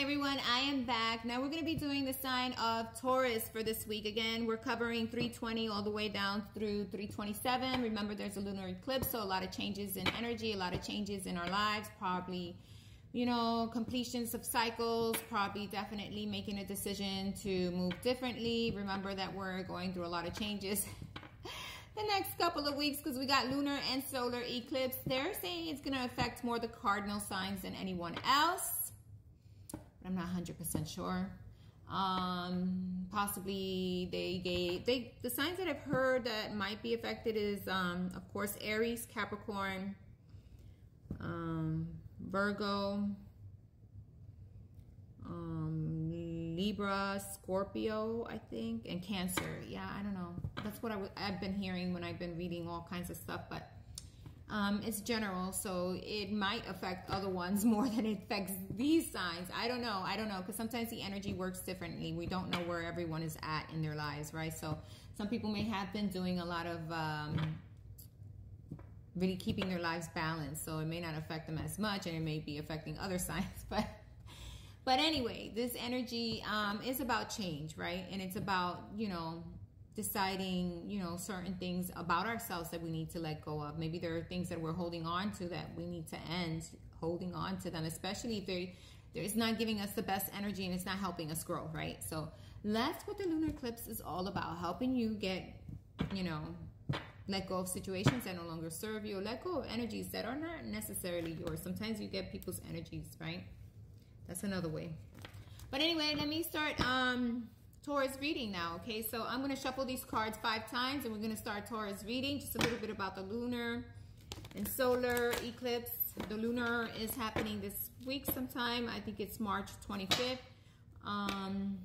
everyone, I am back. Now we're going to be doing the sign of Taurus for this week. Again, we're covering 320 all the way down through 327. Remember, there's a lunar eclipse, so a lot of changes in energy, a lot of changes in our lives, probably, you know, completions of cycles, probably definitely making a decision to move differently. Remember that we're going through a lot of changes the next couple of weeks because we got lunar and solar eclipse. They're saying it's going to affect more the cardinal signs than anyone else. I'm not 100% sure. Possibly the signs that I've heard that might be affected is, of course, Aries, Capricorn, Virgo, Libra, Scorpio, I think, and Cancer. Yeah, I don't know. That's what I've been hearing when I've been reading all kinds of stuff, but it's general, so it might affect other ones more than it affects these signs. I don't know, because sometimes the energy works differently. We don't know where everyone is at in their lives, right? So some people may have been doing a lot of really keeping their lives balanced, so it may not affect them as much, and it may be affecting other signs. But anyway, this energy is about change, right? And it's about, you know, deciding, you know, certain things about ourselves that we need to let go of. Maybe there are things that we're holding on to that we need to end holding on to them, especially if it's not giving us the best energy and it's not helping us grow, right? So that's what the lunar eclipse is all about, helping you get, you know, let go of situations that no longer serve you, let go of energies that are not necessarily yours. Sometimes you get people's energies, right? That's another way. But anyway, let me start Taurus reading now, okay? So I'm going to shuffle these cards 5 times and we're going to start Taurus reading. Just a little bit about the lunar and solar eclipse. The lunar is happening this week sometime. I think it's March 25th. And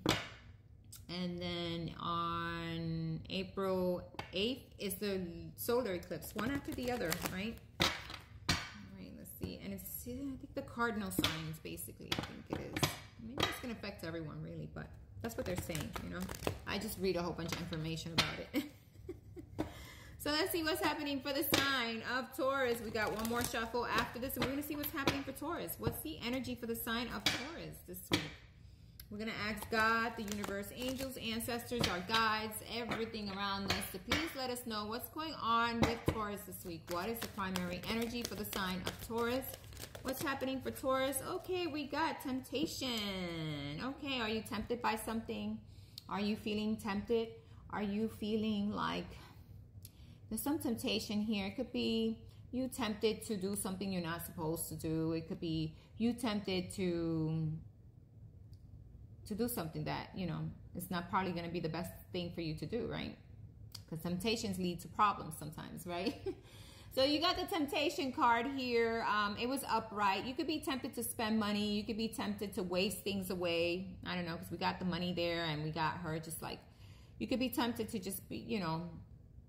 then on April 8th is the solar eclipse. One after the other, right? All right, let's see. And it's, I think, the cardinal signs, basically. I think it is. Maybe it's going to affect everyone, really, but that's what they're saying, you know. I just read a whole bunch of information about it. So let's see what's happening for the sign of Taurus. We got one more shuffle after this, and we're going to see what's happening for Taurus. What's the energy for the sign of Taurus this week? We're going to ask God, the universe, angels, ancestors, our guides, everything around us to please let us know what's going on with Taurus this week. What is the primary energy for the sign of Taurus? What's happening for Taurus? Okay, we got temptation. Okay, are you tempted by something? Are you feeling tempted? Are you feeling like there's some temptation here? It could be you tempted to do something you're not supposed to do. It could be you tempted to do something that, you know, it's not probably going to be the best thing for you to do, right? Because temptations lead to problems sometimes, right? So you got the temptation card here. It was upright. You could be tempted to spend money. You could be tempted to waste things away. I don't know, because we got the money there and we got her just like, you could be tempted to just be, you know,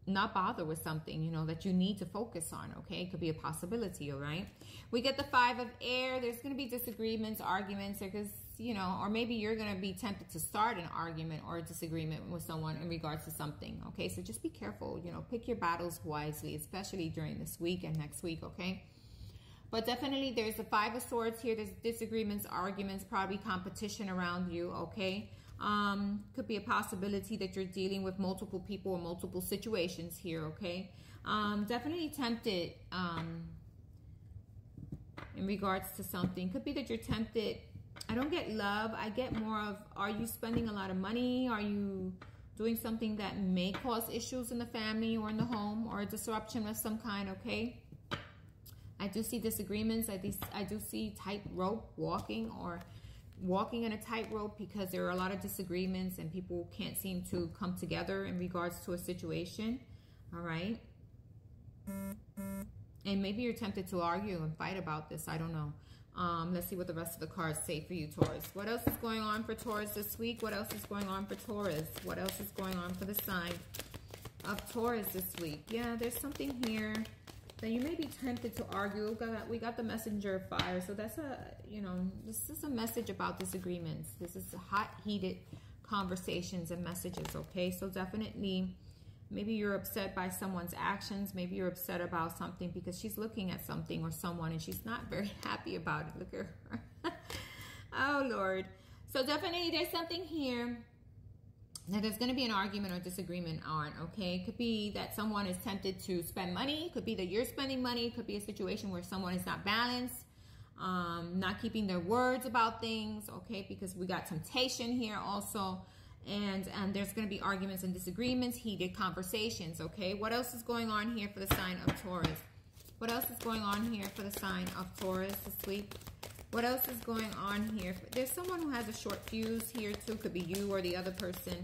not bother with something, you know, that you need to focus on, okay? It could be a possibility, all right? We get the 5 of air. There's going to be disagreements, arguments, because, you know, or maybe you're going to be tempted to start an argument or a disagreement with someone in regards to something, okay? So just be careful, you know, pick your battles wisely, especially during this week and next week, okay? But definitely there's the 5 of swords here. There's disagreements, arguments, probably competition around you, okay? Could be a possibility that you're dealing with multiple people or multiple situations here, okay? Definitely tempted in regards to something. Could be that you're tempted. I don't get love. I get more of, are you spending a lot of money? Are you doing something that may cause issues in the family or in the home, or a disruption of some kind, okay? I do see disagreements. I do see tightrope walking, or walking in a tightrope, because there are a lot of disagreements and people can't seem to come together in regards to a situation. All right. And maybe you're tempted to argue and fight about this. I don't know. Let's see what the rest of the cards say for you, Taurus. What else is going on for Taurus this week? What else is going on for Taurus? What else is going on for the sign of Taurus this week? Yeah, there's something here that you may be tempted to argue. We got the messenger of fire. So that's a, you know, this is a message about disagreements. This is hot, heated conversations and messages, okay? So definitely, maybe you're upset by someone's actions. Maybe you're upset about something because she's looking at something or someone and she's not very happy about it. Look at her. Oh, Oh, Lord. So definitely there's something here that there's going to be an argument or disagreement on, okay? It could be that someone is tempted to spend money. It could be that you're spending money. It could be a situation where someone is not balanced, not keeping their words about things, okay? Because we got temptation here also. And there's going to be arguments and disagreements, heated conversations, okay? What else is going on here for the sign of Taurus? What else is going on here for the sign of Taurus this week? What else is going on here? There's someone who has a short fuse here too. Could be you or the other person.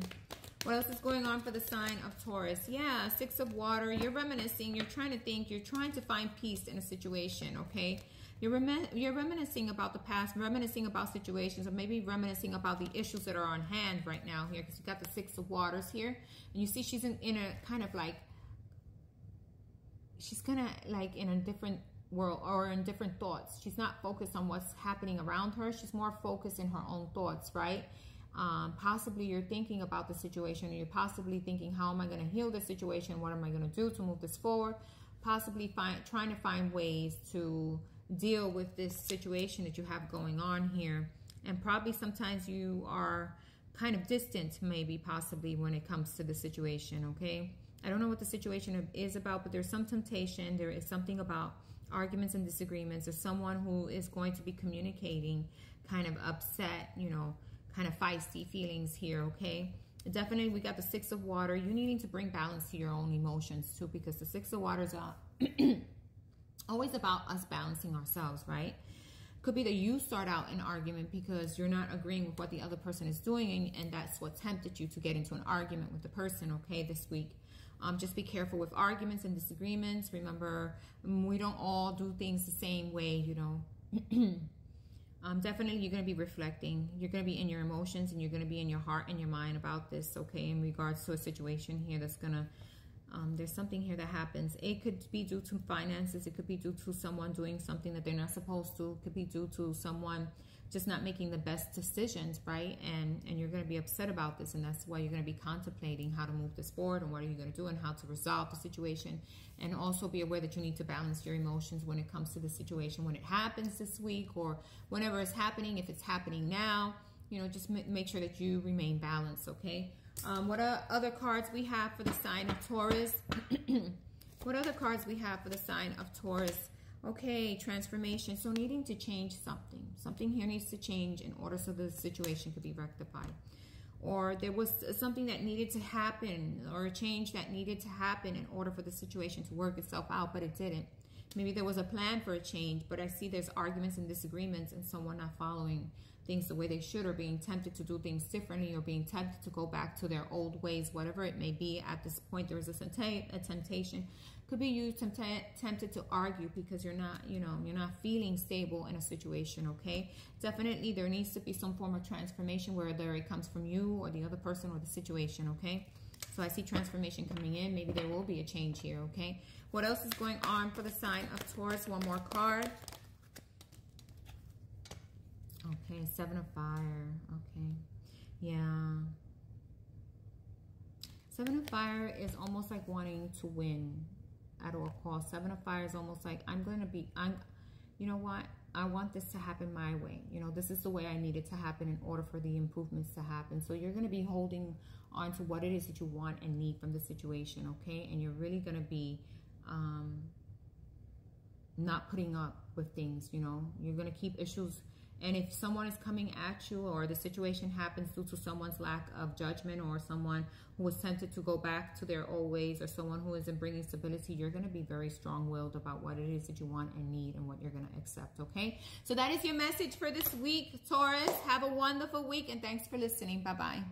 What else is going on for the sign of Taurus? Yeah, Six of Water. You're reminiscing. You're trying to think. You're trying to find peace in a situation, okay? You're reminiscing about the past, reminiscing about situations, or maybe reminiscing about the issues that are on hand right now here, because you got the Six of Waters here. And you see she's in a kind of like, she's kind of like in a different world or in different thoughts. She's not focused on what's happening around her. She's more focused in her own thoughts, right? Possibly you're thinking about the situation, or you're possibly thinking, how am I going to heal this situation? What am I going to do to move this forward? Possibly trying to find ways to deal with this situation that you have going on here. And probably sometimes you are kind of distant, maybe possibly, when it comes to the situation, okay? I don't know what the situation is about, but there's some temptation. There is something about arguments and disagreements, or someone who is going to be communicating kind of upset, you know, kind of feisty feelings here, okay? Definitely we got the Six of Water. You needing to bring balance to your own emotions too, because the Six of Water is always about us balancing ourselves, right? Could be that you start out an argument because you're not agreeing with what the other person is doing, and that's what tempted you to get into an argument with the person, okay, this week. Just be careful with arguments and disagreements. Remember, we don't all do things the same way, you know. Definitely you're going to be reflecting. You're going to be in your emotions, and you're going to be in your heart and your mind about this, okay, in regards to a situation here that's going to, there's something here that happens. It could be due to finances. It could be due to someone doing something that they're not supposed to. It could be due to someone just not making the best decisions, right? And you're going to be upset about this, and that's why you're going to be contemplating how to move this forward, and what are you going to do, and how to resolve the situation. And also be aware that you need to balance your emotions when it comes to the situation, when it happens this week, or whenever it's happening. If it's happening now, you know, just make sure that you remain balanced, okay? What other cards we have for the sign of Taurus? What other cards we have for the sign of Taurus? Okay, transformation. So needing to change something. Something here needs to change in order so the situation could be rectified. Or there was something that needed to happen, or a change that needed to happen in order for the situation to work itself out, but it didn't. Maybe there was a plan for a change, but I see there's arguments and disagreements, and someone not following things the way they should, or being tempted to do things differently, or being tempted to go back to their old ways, whatever it may be. At this point, there is a temptation. Could be you tempted to argue because you're not, you know, you're not feeling stable in a situation, okay? Definitely there needs to be some form of transformation, whether it comes from you or the other person or the situation, okay? So I see transformation coming in. Maybe there will be a change here, okay? What else is going on for the sign of Taurus? One more card. Okay, Seven of Fire. Okay, yeah. Seven of Fire is almost like wanting to win at all costs. Seven of Fire is almost like, you know what? I want this to happen my way. You know, this is the way I need it to happen in order for the improvements to happen. So you're going to be holding on to what it is that you want and need from the situation, okay? And you're really going to be not putting up with things, you know. You're going to keep issues. And if someone is coming at you, or the situation happens due to someone's lack of judgment, or someone who was tempted to go back to their old ways, or someone who isn't bringing stability, you're going to be very strong-willed about what it is that you want and need, and what you're going to accept, okay? So that is your message for this week, Taurus. Have a wonderful week, and thanks for listening. Bye-bye.